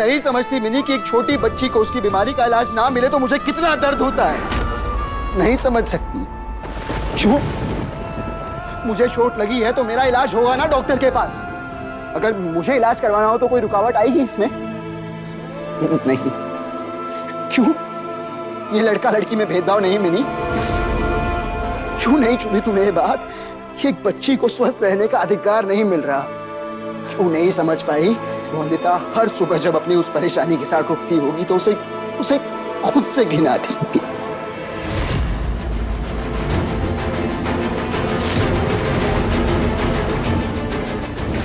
नहीं समझती मिनी कि एक छोटी बच्ची को उसकी बीमारी का इलाज ना मिले तो मुझे कितना दर्द होता है। नहीं समझ सकती। क्यों? मुझे चोट लगी है तो मेरा इलाज होगा ना डॉक्टर के पास। अगर मुझे इलाज करवाना हो तो कोई रुकावट आएगी इसमें? नहीं। क्यों? ये लड़का लड़की में भेदभाव नहीं मिनी। क्यों नहीं चुनी तुम्हें ये बात कि एक बच्ची को स्वस्थ रहने का अधिकार नहीं मिल रहा? क्यों नहीं समझ पाई वंदिता हर सुबह जब अपनी उस परेशानी के साथ उठती होगी तो उसे उसे खुद से घिन आती होगी।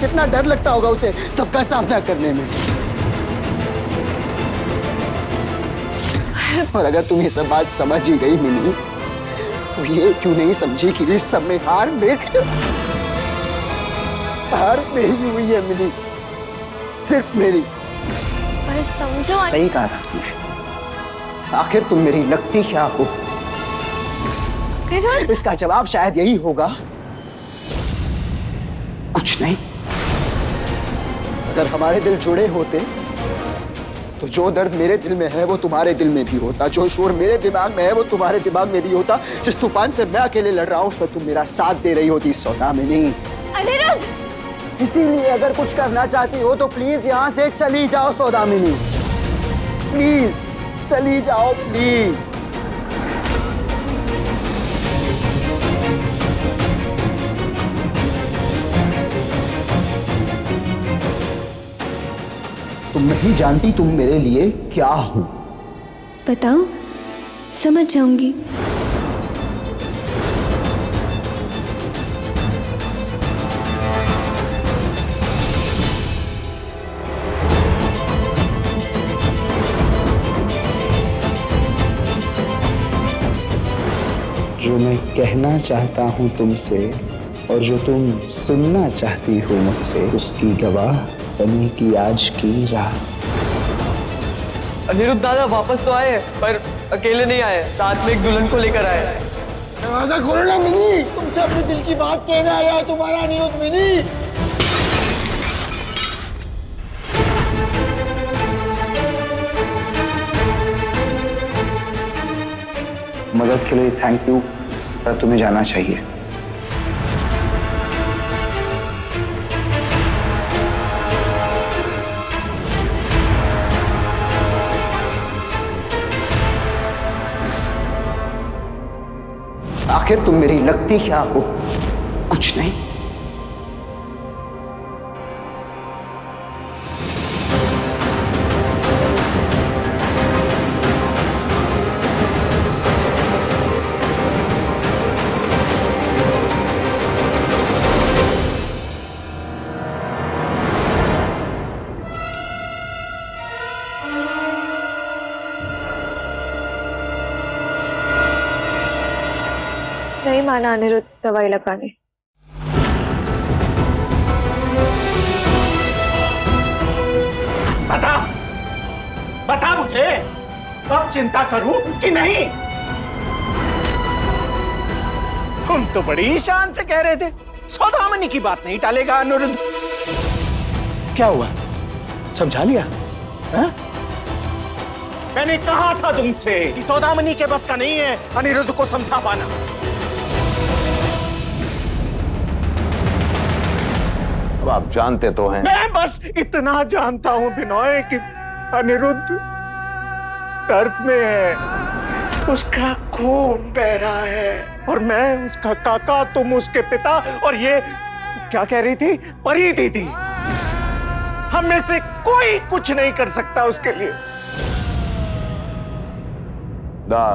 कितना डर लगता होगा उसे सबका सामना करने में। और अगर तुम ये सब बात समझ ही गई मिनी तो ये क्यों नहीं समझी कि इस सब में हार मेरी हुई है मिनी, सिर्फ मेरी। पर समझो। सही कहा था तुमने। आखिर तुम मेरी लगती क्या हो? इसका जवाब शायद यही होगा, कुछ नहीं। अगर हमारे दिल जुड़े होते तो जो दर्द मेरे दिल में है वो तुम्हारे दिल में भी होता, जो शोर मेरे दिमाग में है वो तुम्हारे दिमाग में भी होता। जिस तूफान से मैं अकेले लड़ रहा हूं उसमें तुम मेरा साथ दे रही होती सौदामिनी। अनिरुद्ध! इसीलिए अगर कुछ करना चाहती हो तो प्लीज यहां से चली जाओ सौदामिनी। प्लीज चली जाओ, प्लीज। तुम नहीं जानती तुम मेरे लिए क्या हो। बताओ, समझ जाऊंगी। जो मैं कहना चाहता हूं तुमसे और जो तुम सुनना चाहती हो मुझसे, उसकी गवाह बनेगी आज की रात। अनिरुद्ध दादा वापस तो आए पर अकेले नहीं आए, साथ में एक दुल्हन को लेकर आए। दरवाजा खोलो ना मिनी, तुमसे अपने दिल की बात कहने आया है तुम्हारा अनिरुद्ध। मिनी, मदद के लिए थैंक यू, पर तुम्हें जाना चाहिए। आखिर तुम मेरी लगती क्या हो? कुछ नहीं। नहीं माना अनिरुद्ध दवाई लगाने। बता बता मुझे, अब चिंता करूं कि नहीं? तुम तो बड़ी शान से कह रहे थे सौदामिनी की बात नहीं टालेगा अनिरुद्ध। क्या हुआ, समझा लिया? हा? मैंने कहा था तुमसे कि सौदामिनी के बस का नहीं है अनिरुद्ध को समझा पाना। आप जानते तो हैं। मैं बस इतना जानता हूं बिनोय कि अनिरुद्ध दर्द में है, उसका खून बह रहा है और मैं उसका काका, तुम उसके पिता, और ये क्या कह रही थी, परी दीदी, हम में से कोई कुछ नहीं कर सकता उसके लिए। दा,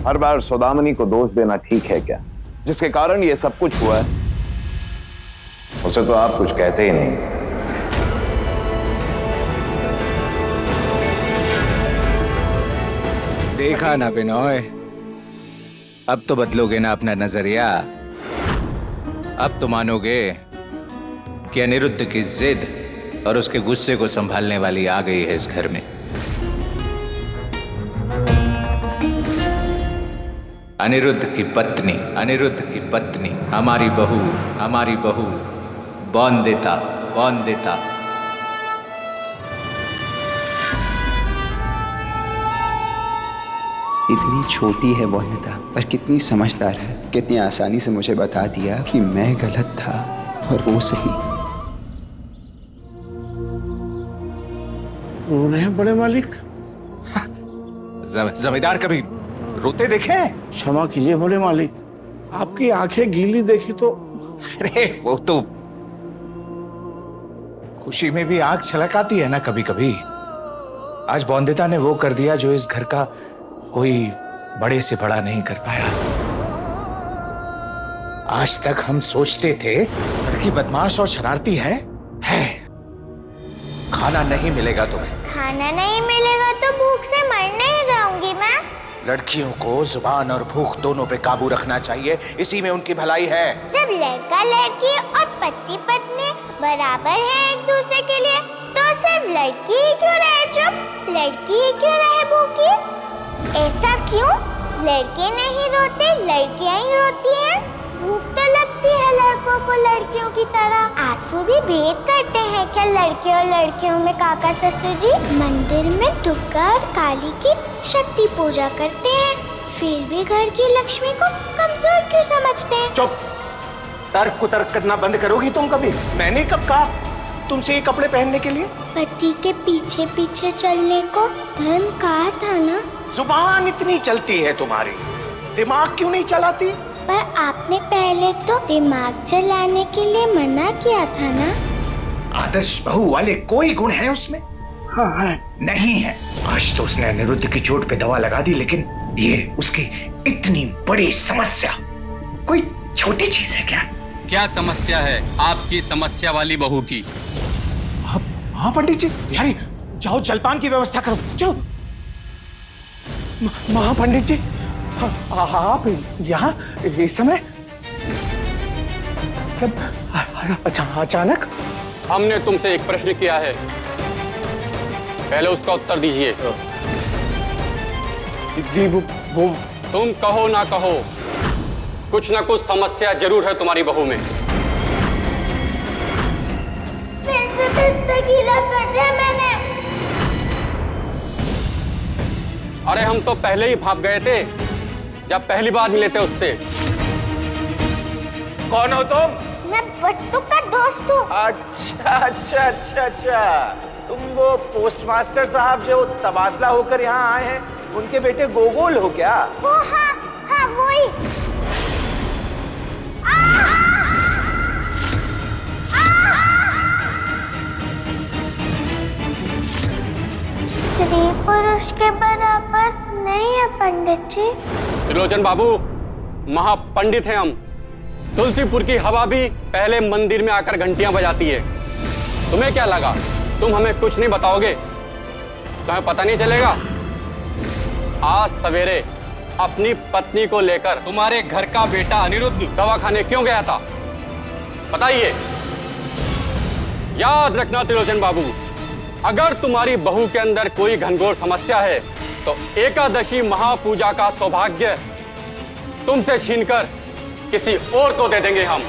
हर बार सौदामिनी को दोष देना ठीक है क्या? जिसके कारण ये सब कुछ हुआ है उसे तो आप कुछ कहते ही नहीं। देखा ना बिनोय, अब तो बदलोगे ना अपना नजरिया। अब तो मानोगे कि अनिरुद्ध की जिद और उसके गुस्से को संभालने वाली आ गई है इस घर में। अनिरुद्ध की पत्नी, हमारी बहू, बौन देता। इतनी छोटी है वंदिता, पर कितनी समझदार है। कितनी आसानी से मुझे बता दिया कि मैं गलत था और वो सही। वो नहीं बड़े मालिक। जमींदार कभी रोते देखे हैं? क्षमा कीजिए बड़े मालिक, आपकी आंखें गीली देखी तो। अरे वो तो खुशी में भी आंख छलक आती है ना कभी कभी। आज बौंदिता ने वो कर दिया जो इस घर का कोई बड़े से बड़ा नहीं कर पाया। आज तक हम सोचते थे लड़की बदमाश और शरारती है। खाना नहीं मिलेगा तुम्हें। खाना नहीं मिलेगा तो भूख से मर नहीं जाऊंगी मैं। लड़कियों को जुबान और भूख दोनों पे काबू रखना चाहिए, इसी में उनकी भलाई है। जब लड़का लड़की और पति पत्नी बराबर है एक दूसरे के लिए, तो सिर्फ लड़की ही क्यों रहे चुप, लड़की ही क्यों रहे भूखी? ऐसा क्यों? लड़के नहीं रोते, लड़कियां ही रोती हैं। भूख तो लगती है लड़कों को लड़कियों की तरह। आंसू भी भेद करते हैं क्या लड़के और लड़कियों में काका ससुर जी? मंदिर में दुर्गा और काली की शक्ति पूजा करते हैं, फिर भी घर की लक्ष्मी को कमजोर क्यों समझते हैं? चुप! तर्क कुतर्क करना बंद करोगी तुम कभी? मैंने कब कहा तुमसे ये कपड़े पहनने के लिए? पति के पीछे पीछे चलने को धर्म कहा था ना। जुबान इतनी चलती है तुम्हारी, दिमाग क्यों नहीं चलाती? पर आपने पहले तो दिमाग चलाने के लिए मना किया था ना। आदर्श बहू वाले कोई गुण है उसमें? हाँ है। नहीं है। आज तो उसने अनिरुद्ध की चोट पे दवा लगा दी, लेकिन ये उसकी इतनी बड़ी समस्या कोई छोटी चीज है क्या? क्या समस्या है आपकी समस्या वाली बहू की? हाँ पंडित जी, बिहारी जाओ जलपान की व्यवस्था करो, चलो। महापंडित जी, आप यहाँ इस समय अचानक? हमने तुमसे एक प्रश्न किया है, पहले उसका उत्तर दीजिए। जी वो तुम कहो ना कहो, कुछ ना कुछ समस्या जरूर है तुम्हारी बहू में। गीला कर दिया मैंने। अरे हम तो पहले ही भाग गए थे जब पहली बार मिले थे उससे। कौन हो तुम? मैं बट्टू का दोस्त हूँ। अच्छा, तुम वो पोस्टमास्टर साहब जो तबादला होकर यहाँ आए हैं, उनके बेटे गोगोल हो क्या? वो हाँ वही। स्त्री पुरुष के बराबर नहीं है पंडित जी। त्रिलोचन बाबू, महापंडित हैं हम। तुलसीपुर की हवा भी पहले मंदिर में आकर घंटियां बजाती है। तुम्हें क्या लगा तुम हमें कुछ नहीं बताओगे? तुम्हें पता नहीं चलेगा? आज सवेरे अपनी पत्नी को लेकर तुम्हारे घर का बेटा अनिरुद्ध दवाखाने क्यों गया था, बताइए। याद रखना त्रिलोचन बाबू, अगर तुम्हारी बहू के अंदर कोई घनघोर समस्या है तो एकादशी महापूजा का सौभाग्य तुमसे छीनकर किसी और को दे देंगे हम।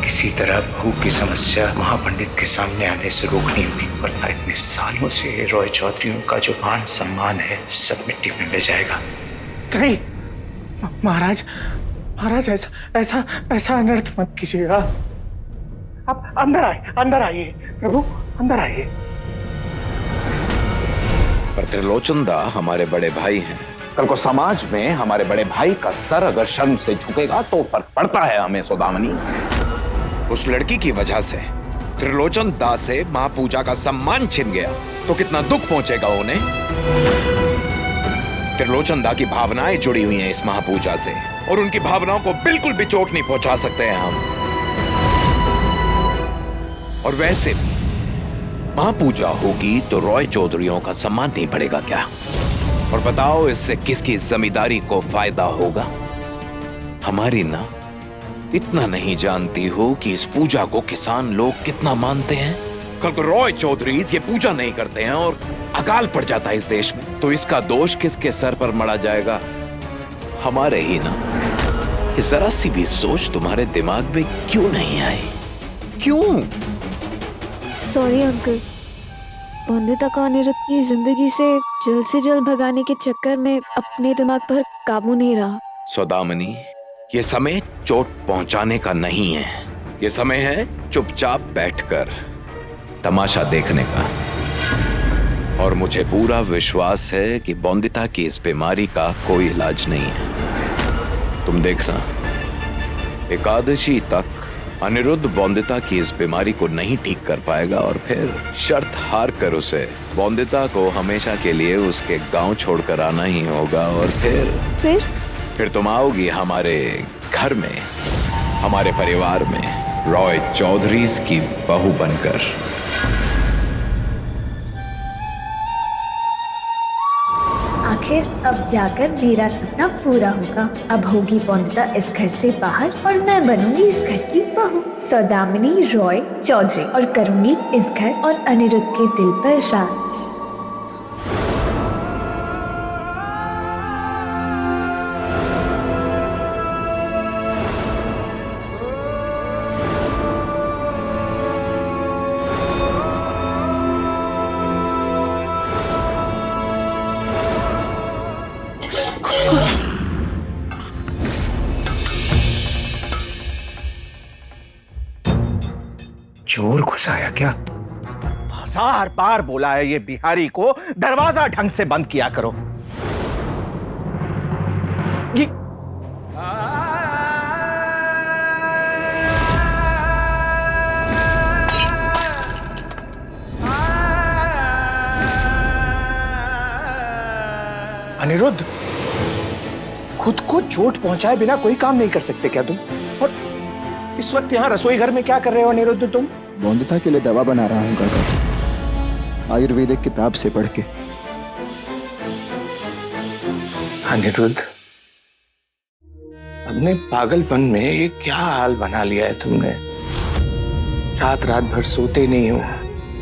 किसी तरह बहू की समस्या महापंडित के सामने आने से रोकनी होगी, वरना इतने सालों से रॉय चौधरीयों का जो मान सम्मान है सब मिट्टी में मिल जाएगा। नहीं महाराज, ऐसा अनर्थ मत कीजिएगा। आप अंदर आइए प्रभु, अंदर आइए। पर त्रिलोचन दा हमारे बड़े भाई हैं। कल को समाज में हमारे बड़े भाई का सर अगर शर्म से झुकेगा तो फर्क पड़ता है हमें सौदामनी। उस लड़की की वजह से त्रिलोचन दा से महापूजा का सम्मान छिन गया तो कितना दुख पहुंचेगा उन्हें। त्रिलोचन दा की भावनाएं जुड़ी हुई हैं इस महापूजा से, और उनकी भावनाओं को बिल्कुल भी चोट नहीं पहुंचा सकते हैं हम। और वैसे भी महापूजा होगी तो रॉय चौधरीयों का सम्मान नहीं बढ़ेगा क्या? और बताओ इससे किसकी जमींदारी को फायदा होगा? हमारी ना। इतना नहीं जानती हो कि इस पूजा को किसान लोग कितना मानते हैं? कल को रॉय चौधरी ये पूजा नहीं करते हैं और अकाल पड़ जाता है इस देश में, तो इसका दोष किसके सर पर मढ़ा जाएगा? हमारे ही ना। जरा सी भी सोच तुम्हारे दिमाग में क्यों नहीं आई? क्यों? सॉरी अंकल, बंदिता को अनिरुद्ध की जिंदगी से जल्द भगाने के चक्कर में अपने दिमाग पर काबू नहीं रहा। सौदामिनी, ये समय चोट पहुंचाने का नहीं है। ये समय है चुपचाप बैठकर तमाशा देखने का। और मुझे पूरा विश्वास है कि बंदिता की इस बीमारी का कोई इलाज नहीं है। तुम देखना, एकादशी तक अनिरुद्ध बंदिता की इस बीमारी को नहीं ठीक कर पाएगा और फिर शर्त हार कर उसे बंदिता को हमेशा के लिए उसके गांव छोड़कर आना ही होगा। और फिर तुम आओगी हमारे घर में, हमारे परिवार में, रॉय चौधरीज की बहू बनकर। आखिर अब जाकर मेरा सपना पूरा होगा। अब होगी बंदिता इस घर से बाहर और मैं बनूंगी इस घर की बहू, सौदामिनी रॉय चौधरी, और करूंगी इस घर और अनिरुद्ध के दिल पर राज। चोर घुसाया क्या? 1000 बार बोला है ये बिहारी को दरवाजा ढंग से बंद किया करो। ये अनिरुद्ध, खुद को चोट पहुंचाए बिना कोई काम नहीं कर सकते क्या तुम? और इस वक्त यहाँ रसोई घर में क्या कर रहे हो अनिरुद्ध तुम? बंदिता के लिए दवा बना रहा हूँ काका, आयुर्वेदिक किताब से पढ़ के। अनिरुद्ध, अपने पागलपन में ये क्या हाल बना लिया है तुमने? रात रात भर सोते नहीं हो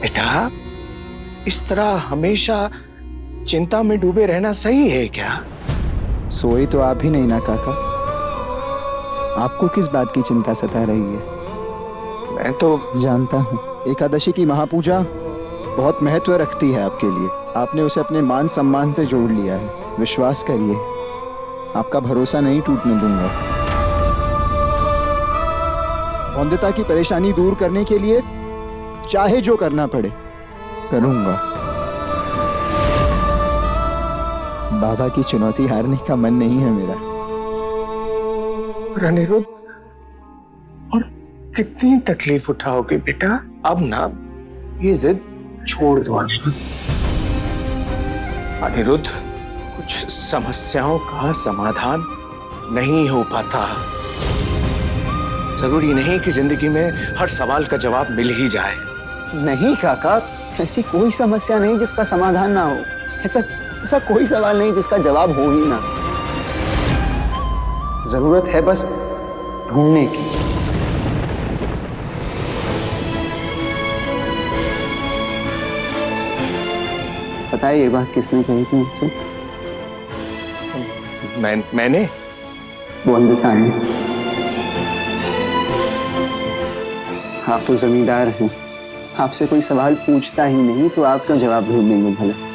बेटा। इस तरह हमेशा चिंता में डूबे रहना सही है क्या? सोए तो आप भी नहीं ना काका, आपको किस बात की चिंता सता रही है? मैं तो जानता हूँ एकादशी की महापूजा बहुत महत्व रखती है आपके लिए। आपने उसे अपने मान सम्मान से जोड़ लिया है। विश्वास करिए, आपका भरोसा नहीं टूटने दूंगा। बंदिता की परेशानी दूर करने के लिए चाहे जो करना पड़े करूंगा। बाबा की चुनौती हारने का मन नहीं है मेरा। अनिरुद्ध, और कितनी तकलीफ उठाओगे बेटा? अब ना ये जिद छोड़ दो अनिरुद्ध। कुछ समस्याओं का समाधान नहीं हो पाता। जरूरी नहीं कि जिंदगी में हर सवाल का जवाब मिल ही जाए। नहीं काका, ऐसी कोई समस्या नहीं जिसका समाधान ना हो। ऐसा कोई सवाल नहीं जिसका जवाब हो ही ना। जरूरत है बस ढूंढने की। पता है ये बात किसने कही थी मुझसे? मैंने? बंदिता ने। आप तो जमींदार हैं, आपसे कोई सवाल पूछता ही नहीं, तो आप तो जवाब ढूंढ लेंगे भला।